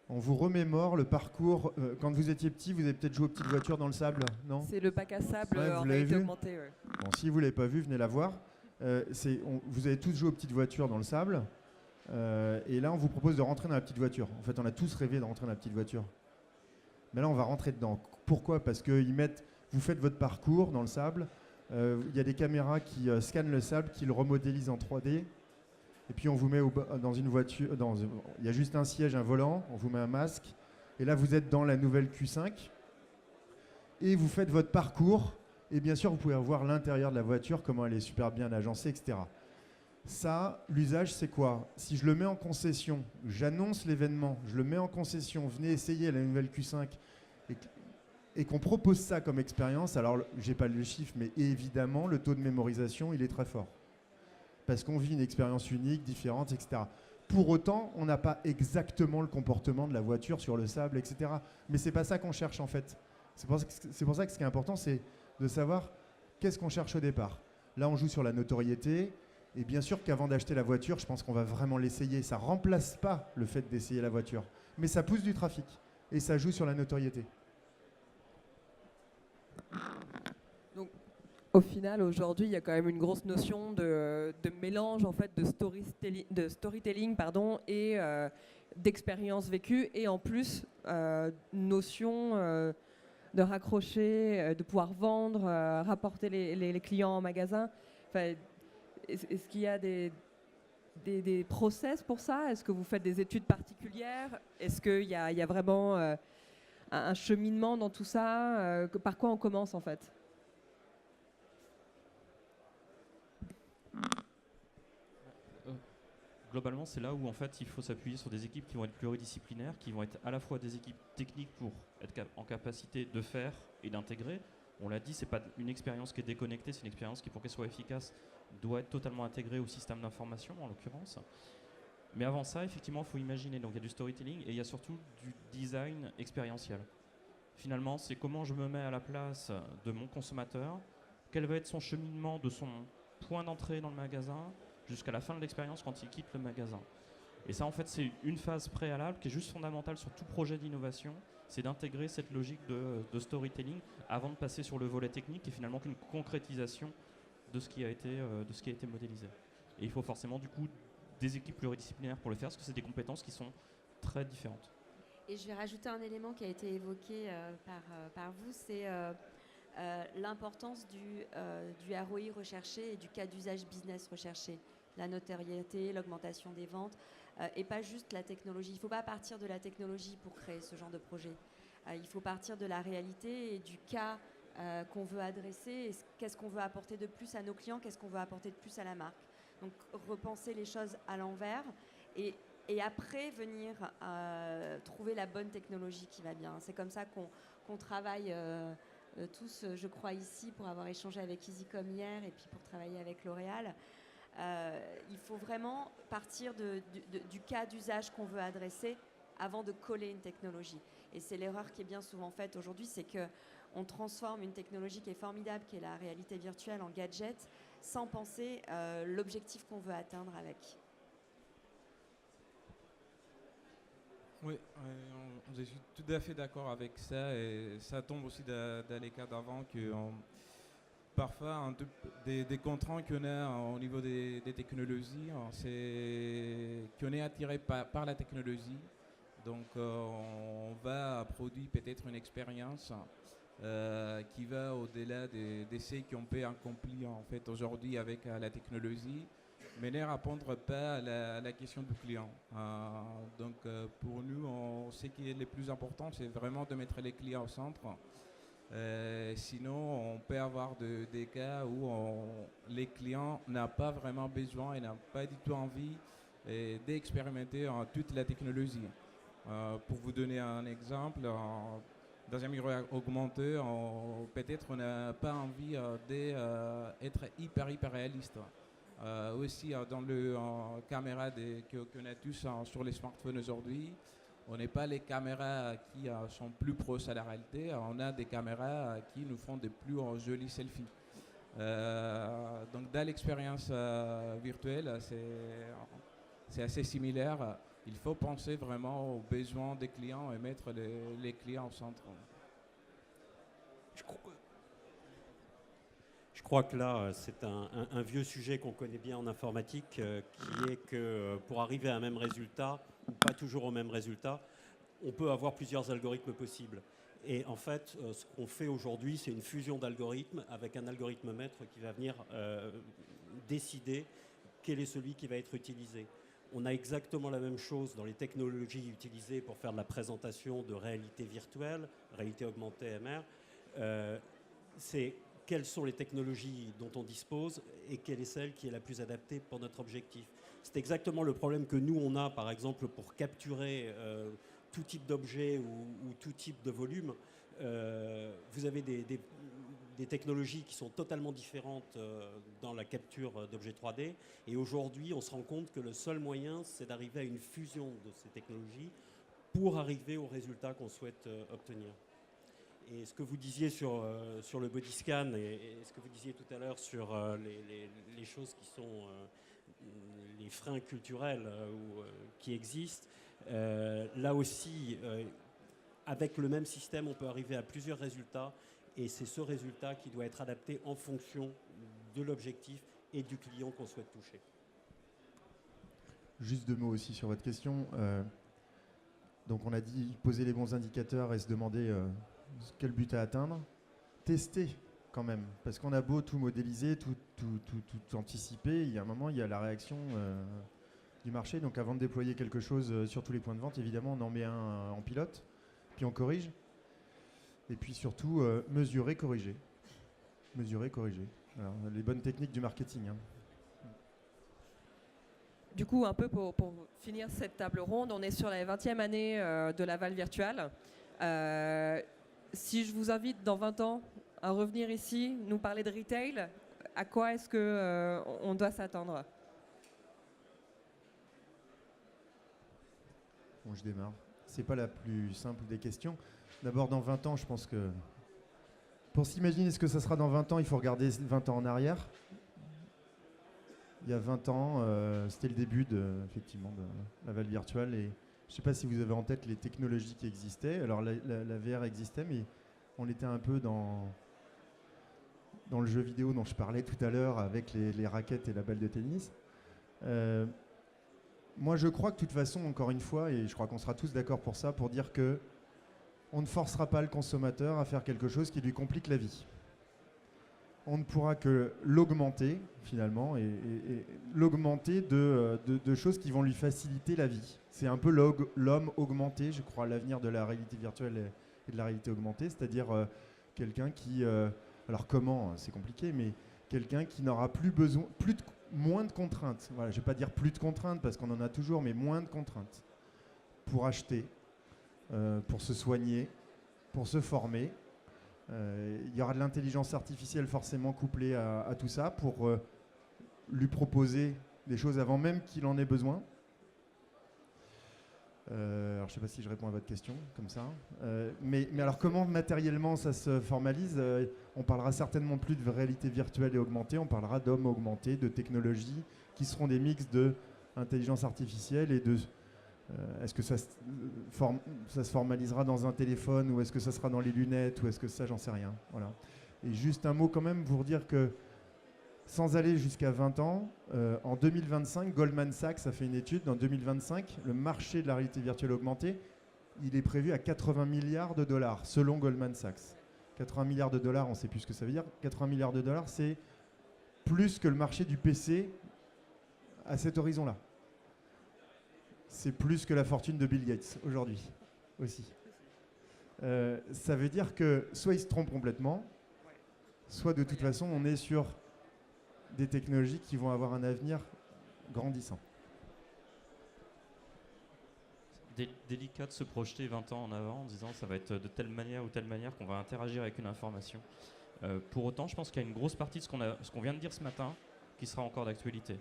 on vous remémore le parcours. Quand vous étiez petit, vous avez peut-être joué aux petites voitures dans le sable, non? C'est le bac à sable Ouais, en vous l'avez réalité vu augmentée. Ouais. Bon, si vous ne l'avez pas vu, venez la voir. Vous avez tous joué aux petites voitures dans le sable. Et là, on vous propose de rentrer dans la petite voiture. En fait, on a tous rêvé de rentrer dans la petite voiture. Mais là, on va rentrer dedans. Pourquoi? Parce que vous faites votre parcours dans le sable. Il y a des caméras qui scannent le sable, qui le remodélisent en 3D. Et puis on vous met dans une voiture, il y a juste un siège, un volant, on vous met un masque. Et là, vous êtes dans la nouvelle Q5. Et vous faites votre parcours. Et bien sûr, vous pouvez voir l'intérieur de la voiture, comment elle est super bien agencée, etc. Ça, l'usage, c'est quoi? Si je le mets en concession, j'annonce l'événement, je le mets en concession, venez essayer la nouvelle Q5, et qu'on propose ça comme expérience, alors j'ai pas le chiffre, mais évidemment, le taux de mémorisation, il est très fort. Parce qu'on vit une expérience unique, différente, etc. Pour autant, on n'a pas exactement le comportement de la voiture sur le sable, etc. Mais c'est pas ça qu'on cherche en fait. C'est pour ça que ce qui est important, c'est de savoir qu'est-ce qu'on cherche au départ. Là, on joue sur la notoriété. Et bien sûr qu'avant d'acheter la voiture, je pense qu'on va vraiment l'essayer. Ça ne remplace pas le fait d'essayer la voiture. Mais ça pousse du trafic. Et ça joue sur la notoriété. Donc, au final, aujourd'hui, il y a quand même une grosse notion de mélange en fait, de storytelling pardon, et d'expérience vécue. Et en plus, notion de raccrocher, de pouvoir vendre, rapporter les clients en magasin. Enfin, est-ce qu'il y a des process pour ça? Est-ce que vous faites des études particulières? Est-ce qu'il y a vraiment un cheminement dans tout ça? Par quoi on commence en fait? Globalement, c'est là où en fait il faut s'appuyer sur des équipes qui vont être pluridisciplinaires, qui vont être à la fois des équipes techniques pour être en capacité de faire et d'intégrer. On l'a dit, c'est pas une expérience qui est déconnectée, c'est une expérience qui, pour qu'elle soit efficace, doit être totalement intégrée au système d'information, en l'occurrence. Mais avant ça, effectivement, il faut imaginer. Donc il y a du storytelling et il y a surtout du design expérientiel. Finalement, c'est comment je me mets à la place de mon consommateur, quel va être son cheminement de son point d'entrée dans le magasin jusqu'à la fin de l'expérience quand il quitte le magasin. Et ça, en fait, c'est une phase préalable qui est juste fondamentale sur tout projet d'innovation, c'est d'intégrer cette logique de storytelling avant de passer sur le volet technique, qui est finalement qu'une concrétisation de ce qui a été modélisé. Et il faut forcément, du coup, des équipes pluridisciplinaires pour le faire, parce que c'est des compétences qui sont très différentes. Et je vais rajouter un élément qui a été évoqué par vous, c'est l'importance du ROI recherché et du cas d'usage business recherché. La notoriété, l'augmentation des ventes, et pas juste la technologie. Il ne faut pas partir de la technologie pour créer ce genre de projet. Il faut partir de la réalité et du cas qu'on veut adresser, et qu'est-ce qu'on veut apporter de plus à nos clients, qu'est-ce qu'on veut apporter de plus à la marque. Donc repenser les choses à l'envers et après venir trouver la bonne technologie qui va bien. C'est comme ça qu'on travaille tous, je crois, ici, pour avoir échangé avec EasyCom hier et puis pour travailler avec L'Oréal. Il faut vraiment partir du cas d'usage qu'on veut adresser avant de coller une technologie. Et c'est l'erreur qui est bien souvent faite aujourd'hui, c'est qu'on transforme une technologie qui est formidable, qui est la réalité virtuelle, en gadget, sans penser l'objectif qu'on veut atteindre avec. Oui, je suis tout à fait d'accord avec ça, et ça tombe aussi dans les cas d'avant que parfois des contraintes qu'on a au niveau des technologies, c'est qu'on est attiré par la technologie. Donc on va produire peut-être une expérience qui va au-delà des ce qu'on peut accomplir en fait aujourd'hui avec la technologie, mais ne répondre pas à la question du client. Donc pour nous, ce qui est le plus important, c'est vraiment de mettre les clients au centre. Sinon, on peut avoir des cas où les clients n'ont pas vraiment besoin et n'ont pas du tout envie d'expérimenter toute la technologie. Pour vous donner un exemple, dans un miroir augmenté, peut-être on n'a pas envie d'être hyper réaliste. Aussi dans le caméra qu'on a tous sur les smartphones aujourd'hui, on n'est pas les caméras qui sont plus proches à la réalité, on a des caméras qui nous font des plus jolis selfies. Donc dans l'expérience virtuelle, c'est assez similaire. Il faut penser vraiment aux besoins des clients et mettre les clients au centre. Je crois que là, c'est un vieux sujet qu'on connaît bien en informatique, qui est que pour arriver à un même résultat, ou pas toujours au même résultat, on peut avoir plusieurs algorithmes possibles. Et en fait, ce qu'on fait aujourd'hui, c'est une fusion d'algorithmes avec un algorithme maître qui va venir décider quel est celui qui va être utilisé. On a exactement la même chose dans les technologies utilisées pour faire de la présentation de réalité virtuelle, réalité augmentée MR. C'est quelles sont les technologies dont on dispose et quelle est celle qui est la plus adaptée pour notre objectif. C'est exactement le problème que nous, on a, par exemple, pour capturer tout type d'objet ou tout type de volume. vous avez des technologies qui sont totalement différentes dans la capture d'objets 3D. Et aujourd'hui, on se rend compte que le seul moyen, c'est d'arriver à une fusion de ces technologies pour arriver au résultat qu'on souhaite obtenir. Et ce que vous disiez sur le body scan et ce que vous disiez tout à l'heure sur les choses qui sont les freins culturels qui existent, là aussi, avec le même système, on peut arriver à plusieurs résultats. Et c'est ce résultat qui doit être adapté en fonction de l'objectif et du client qu'on souhaite toucher. Juste 2 mots aussi sur votre question. Donc on a dit poser les bons indicateurs et se demander quel but à atteindre. Tester quand même, parce qu'on a beau tout modéliser, tout anticiper, il y a un moment, il y a la réaction du marché. Donc avant de déployer quelque chose sur tous les points de vente, évidemment, on en met un en pilote, puis on corrige. Et puis surtout, mesurer, corriger. Mesurer, corriger. Alors, les bonnes techniques du marketing. Hein. Du coup, un peu pour finir cette table ronde, on est sur la 20e année de Laval Virtual. Si je vous invite dans 20 ans à revenir ici, nous parler de retail, à quoi est-ce qu'on doit s'attendre? Bon, je démarre. C'est pas la plus simple des questions. D'abord, dans 20 ans, je pense que pour s'imaginer ce que ça sera dans 20 ans, il faut regarder 20 ans en arrière. Il y a 20 ans, c'était le début effectivement, de Laval Virtual. Et je ne sais pas si vous avez en tête les technologies qui existaient. Alors, la VR existait, mais on était un peu dans le jeu vidéo dont je parlais tout à l'heure avec les raquettes et la balle de tennis. Moi, je crois que de toute façon, encore une fois, et je crois qu'on sera tous d'accord pour ça, pour dire que on ne forcera pas le consommateur à faire quelque chose qui lui complique la vie. On ne pourra que l'augmenter, finalement, et l'augmenter de choses qui vont lui faciliter la vie. C'est un peu l'homme augmenté, je crois, l'avenir de la réalité virtuelle et de la réalité augmentée, c'est-à-dire quelqu'un qui... alors comment, c'est compliqué, mais quelqu'un qui n'aura plus besoin... moins de contraintes. Voilà, je ne vais pas dire plus de contraintes, parce qu'on en a toujours, mais moins de contraintes pour acheter, pour se soigner, pour se former. Il y aura de l'intelligence artificielle forcément couplée à tout ça pour lui proposer des choses avant même qu'il en ait besoin. Alors je ne sais pas si je réponds à votre question comme ça. Mais alors comment matériellement ça se formalise? On parlera certainement plus de réalité virtuelle et augmentée, on parlera d'hommes augmentés, de technologies qui seront des mix d'intelligence artificielle et de... est-ce que ça se formalisera dans un téléphone ou est-ce que ça sera dans les lunettes ou est-ce que ça, j'en sais rien. Voilà. Et juste un mot quand même pour dire que sans aller jusqu'à 20 ans, en 2025, Goldman Sachs a fait une étude. En 2025, le marché de la réalité virtuelle augmentée, il est prévu à 80 milliards de dollars, selon Goldman Sachs. 80 milliards de dollars, on ne sait plus ce que ça veut dire. 80 milliards de dollars, c'est plus que le marché du PC à cet horizon-là. C'est plus que la fortune de Bill Gates aujourd'hui aussi. Ça veut dire que soit il se trompe complètement, soit de toute façon on est sur des technologies qui vont avoir un avenir grandissant. Délicat de se projeter 20 ans en avant en disant ça va être de telle manière ou telle manière qu'on va interagir avec une information. Pour autant, je pense qu'il y a une grosse partie de ce qu'on vient de dire ce matin qui sera encore d'actualité.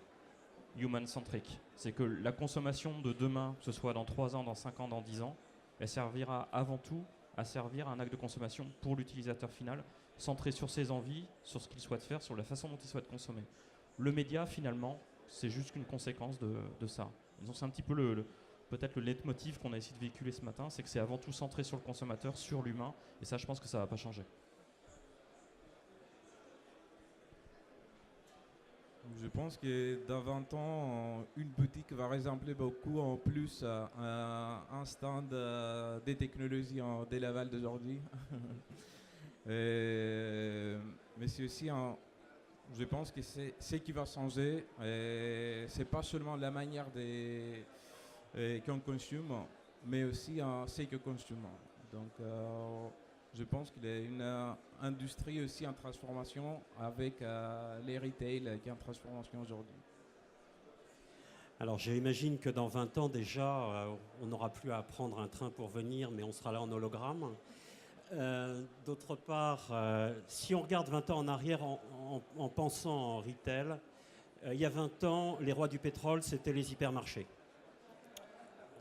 Human-centric. C'est que la consommation de demain, que ce soit dans 3 ans, dans 5 ans, dans 10 ans, elle servira avant tout à servir à un acte de consommation pour l'utilisateur final, centré sur ses envies, sur ce qu'il souhaite faire, sur la façon dont il souhaite consommer. Le média, finalement, c'est juste une conséquence de ça. Donc c'est un petit peu peut-être le leitmotiv qu'on a essayé de véhiculer ce matin, c'est que c'est avant tout centré sur le consommateur, sur l'humain, et ça, je pense que ça ne va pas changer. Je pense que dans 20 ans, une boutique va ressembler beaucoup en plus à un stand des technologies des Laval d'aujourd'hui. Mais c'est aussi, je pense que c'est ce qui va changer. C'est pas seulement la manière qu'on consomme, mais aussi ce que consomme. Donc, je pense qu'il y a une industrie aussi en transformation avec les retail qui est en transformation aujourd'hui. Alors j'imagine que dans 20 ans déjà, on n'aura plus à prendre un train pour venir, mais on sera là en hologramme. D'autre part, si on regarde 20 ans en arrière en pensant en retail, il y a 20 ans, les rois du pétrole, c'était les hypermarchés.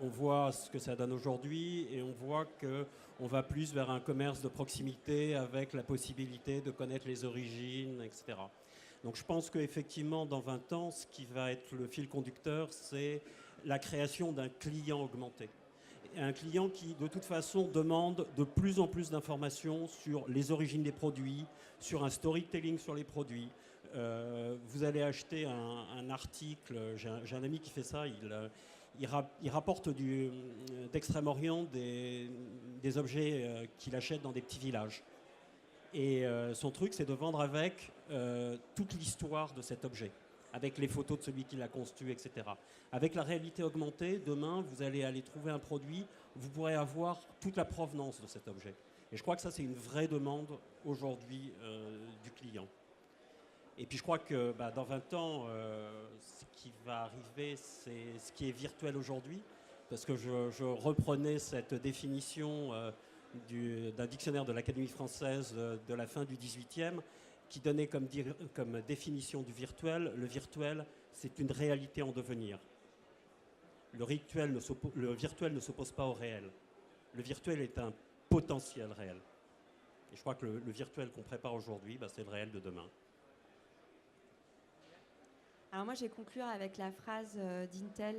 On voit ce que ça donne aujourd'hui et on voit qu'on va plus vers un commerce de proximité avec la possibilité de connaître les origines, etc. Donc je pense qu'effectivement, dans 20 ans, ce qui va être le fil conducteur, c'est la création d'un client augmenté. Un client qui, de toute façon, demande de plus en plus d'informations sur les origines des produits, sur un storytelling sur les produits. Vous allez acheter un article, j'ai un ami qui fait ça, il rapporte d'Extrême-Orient des objets qu'il achète dans des petits villages. Et son truc, c'est de vendre avec toute l'histoire de cet objet, avec les photos de celui qui l'a conçu, etc. Avec la réalité augmentée, demain, vous allez aller trouver un produit, vous pourrez avoir toute la provenance de cet objet. Et je crois que ça, c'est une vraie demande aujourd'hui du client. Et puis je crois que dans 20 ans, ce qui va arriver, c'est ce qui est virtuel aujourd'hui. Parce que je reprenais cette définition d'un dictionnaire de l'Académie française de la fin du XVIIIe qui donnait comme définition du virtuel, le virtuel, c'est une réalité en devenir. Le virtuel ne s'oppose pas au réel. Le virtuel est un potentiel réel. Et je crois que le virtuel qu'on prépare aujourd'hui, c'est le réel de demain. Alors moi, je vais conclure avec la phrase d'Intel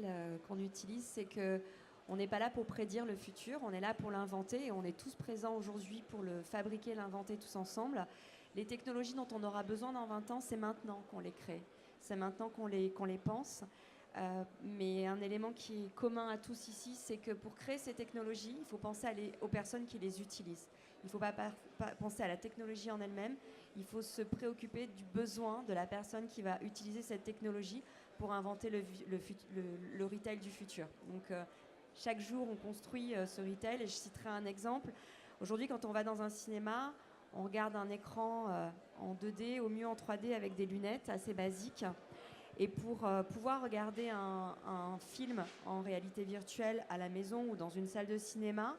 qu'on utilise, c'est qu'on n'est pas là pour prédire le futur, on est là pour l'inventer et on est tous présents aujourd'hui pour le fabriquer, l'inventer tous ensemble. Les technologies dont on aura besoin dans 20 ans, c'est maintenant qu'on les crée, c'est maintenant qu'on les pense. Mais un élément qui est commun à tous ici, c'est que pour créer ces technologies, il faut penser aux personnes qui les utilisent. Il ne faut pas penser à la technologie en elle-même, il faut se préoccuper du besoin de la personne qui va utiliser cette technologie pour inventer le retail du futur. Donc chaque jour, on construit ce retail et je citerai un exemple. Aujourd'hui, quand on va dans un cinéma, on regarde un écran en 2D, au mieux en 3D avec des lunettes assez basiques. Et pour pouvoir regarder un film en réalité virtuelle à la maison ou dans une salle de cinéma,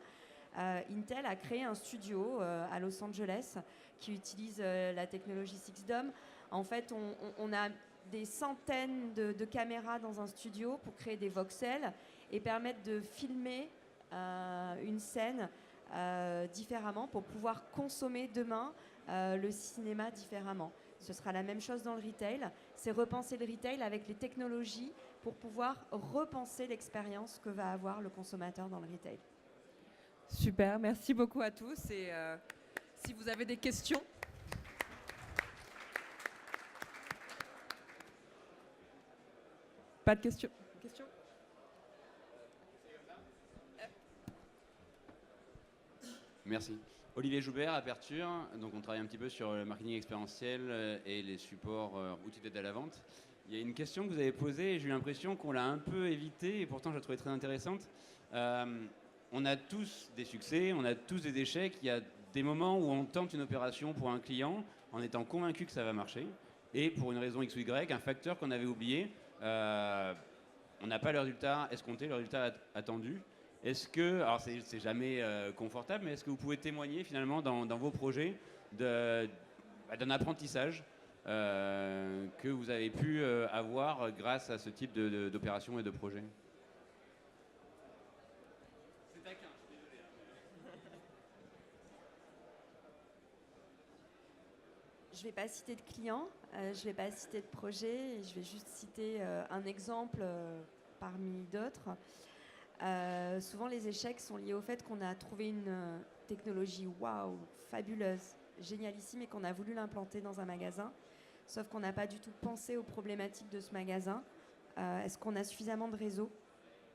Intel a créé un studio à Los Angeles qui utilise la technologie 6DOM. En fait, on a des centaines de caméras dans un studio pour créer des voxels et permettre de filmer une scène différemment pour pouvoir consommer demain le cinéma différemment. Ce sera la même chose dans le retail. C'est repenser le retail avec les technologies pour pouvoir repenser l'expérience que va avoir le consommateur dans le retail. Super, merci beaucoup à tous. Et si vous avez des questions. Pas de questions? Merci. Olivier Joubert, Aperture. Donc on travaille un petit peu sur le marketing expérientiel et les supports outils d'aide à la vente. Il y a une question que vous avez posée et j'ai eu l'impression qu'on l'a un peu évitée et pourtant je la trouvais très intéressante. On a tous des succès, on a tous des échecs. Il y a des moments où on tente une opération pour un client en étant convaincu que ça va marcher. Et pour une raison X ou Y, un facteur qu'on avait oublié, on n'a pas le résultat escompté, le résultat attendu. Est-ce que, alors c'est jamais confortable, mais est-ce que vous pouvez témoigner finalement dans vos projets d'un apprentissage que vous avez pu avoir grâce à ce type d'opération et de projet? C'est taquin, je suis désolé. Je ne vais pas citer de clients, je ne vais pas citer de projet, je vais juste citer un exemple parmi d'autres. Souvent, les échecs sont liés au fait qu'on a trouvé une technologie waouh, fabuleuse, génialissime et qu'on a voulu l'implanter dans un magasin. Sauf qu'on n'a pas du tout pensé aux problématiques de ce magasin. Est-ce qu'on a suffisamment de réseaux?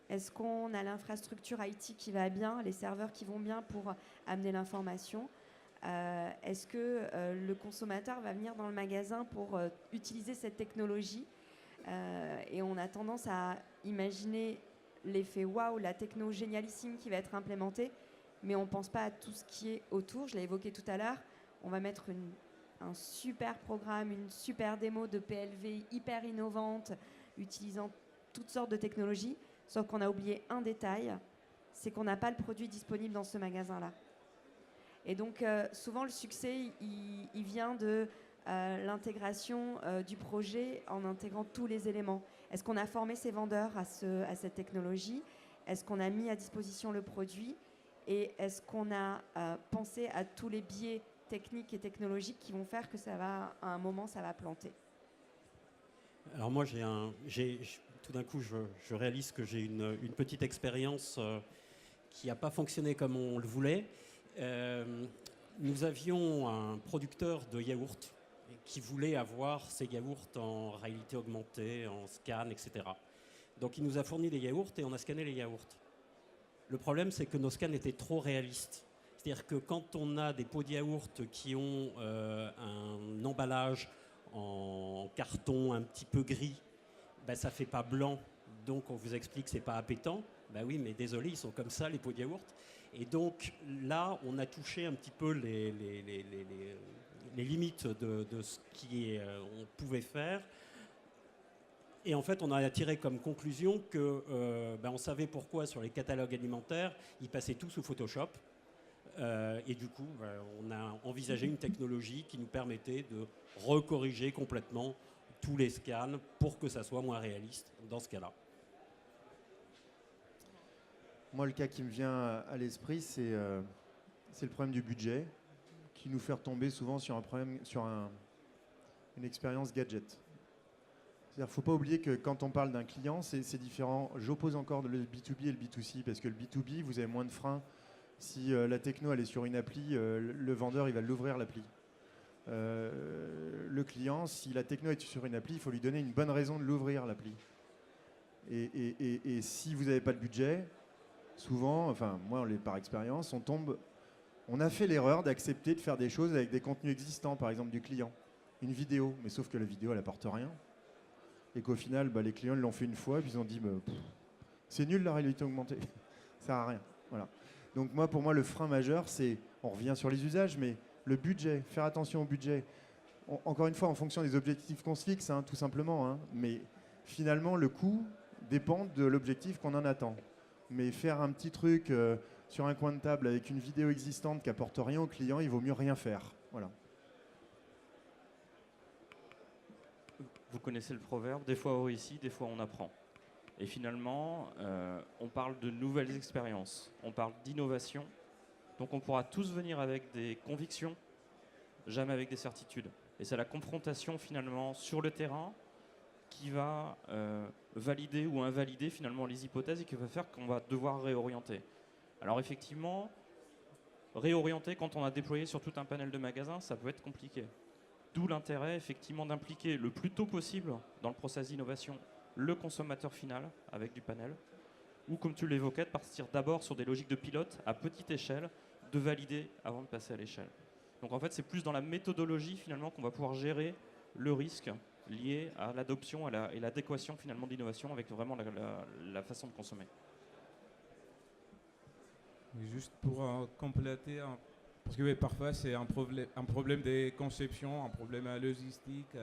Est-ce qu'on a l'infrastructure IT qui va bien, les serveurs qui vont bien pour amener l'information? Est-ce que le consommateur va venir dans le magasin pour utiliser cette technologie? Et on a tendance à imaginer l'effet waouh, la techno génialissime qui va être implémentée, mais on ne pense pas à tout ce qui est autour. Je l'ai évoqué tout à l'heure. On va mettre un super programme, une super démo de PLV hyper innovante, utilisant toutes sortes de technologies, sauf qu'on a oublié un détail, c'est qu'on n'a pas le produit disponible dans ce magasin-là. Et donc, souvent, le succès, il vient de l'intégration du projet en intégrant tous les éléments. Est-ce qu'on a formé ces vendeurs à cette technologie? Est-ce qu'on a mis à disposition le produit? Et est-ce qu'on a pensé à tous les biais techniques et technologiques qui vont faire que à un moment, ça va planter? Alors moi, tout d'un coup, je réalise que j'ai une petite expérience qui n'a pas fonctionné comme on le voulait. Nous avions un producteur de yaourts qui voulait avoir ses yaourts en réalité augmentée, en scan, etc. Donc il nous a fourni des yaourts et on a scanné les yaourts. Le problème, c'est que nos scans étaient trop réalistes. C'est-à-dire que quand on a des pots de yaourt qui ont un emballage en carton un petit peu gris, ben ça ne fait pas blanc. Donc on vous explique que ce n'est pas appétant. Ben oui, mais désolé, ils sont comme ça, les pots de yaourt. Et donc là, on a touché un petit peu les limites de ce qu'on pouvait faire. Et en fait, on a tiré comme conclusion que on savait pourquoi sur les catalogues alimentaires, ils passaient tout sous Photoshop. Et du coup, on a envisagé une technologie qui nous permettait de recorriger complètement tous les scans pour que ça soit moins réaliste dans ce cas-là. Moi, le cas qui me vient à l'esprit, c'est le problème du budget qui nous fait retomber souvent sur une expérience gadget. C'est-à-dire qu'il ne faut pas oublier que quand on parle d'un client, c'est différent. J'oppose encore le B2B et le B2C parce que le B2B, vous avez moins de freins. Si la techno elle est sur une appli, le vendeur il va l'ouvrir l'appli. Le client, si la techno est sur une appli, il faut lui donner une bonne raison de l'ouvrir l'appli. Et si vous n'avez pas de budget, souvent, enfin moi par expérience, on a fait l'erreur d'accepter de faire des choses avec des contenus existants, par exemple du client, une vidéo, mais sauf que la vidéo elle apporte rien. Et qu'au final, les clients l'ont fait une fois, et puis ils ont dit c'est nul la réalité augmentée, ça sert à rien. Voilà. Donc pour moi, le frein majeur, c'est, on revient sur les usages, mais le budget, faire attention au budget. Encore une fois, en fonction des objectifs qu'on se fixe, tout simplement. Mais finalement, le coût dépend de l'objectif qu'on en attend. Mais faire un petit truc sur un coin de table avec une vidéo existante qui apporte rien au client, il vaut mieux rien faire. Voilà. Vous connaissez le proverbe, des fois on réussit, des fois on apprend. Et finalement, on parle de nouvelles expériences, on parle d'innovation. Donc on pourra tous venir avec des convictions, jamais avec des certitudes. Et c'est la confrontation finalement sur le terrain qui va valider ou invalider finalement les hypothèses et qui va faire qu'on va devoir réorienter. Alors effectivement, réorienter quand on a déployé sur tout un panel de magasins, ça peut être compliqué. D'où l'intérêt effectivement d'impliquer le plus tôt possible dans le process d'innovation le consommateur final avec du panel, ou comme tu l'évoquais, de partir d'abord sur des logiques de pilote à petite échelle, de valider avant de passer à l'échelle. Donc en fait, c'est plus dans la méthodologie finalement qu'on va pouvoir gérer le risque lié à l'adoption et l'adéquation finalement d'innovation avec vraiment la façon de consommer. Juste pour compléter, parce que parfois c'est un problème de conception, un problème logistique,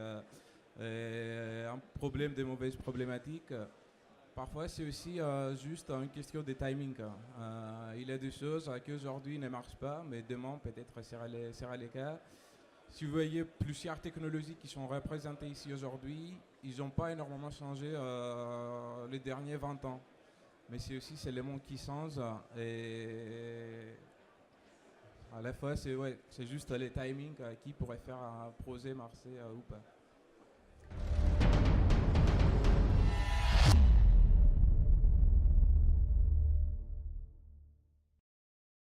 un problème de mauvaises problématiques. Parfois c'est aussi juste une question de timing. Il y a des choses qui aujourd'hui ne marchent pas, mais demain peut-être sera le cas. Si vous voyez plusieurs technologies qui sont représentées ici aujourd'hui, ils n'ont pas énormément changé les derniers 20 ans. Mais c'est aussi le monde qui change et à la fois c'est juste les timings qui pourraient faire un projet marcher ou pas.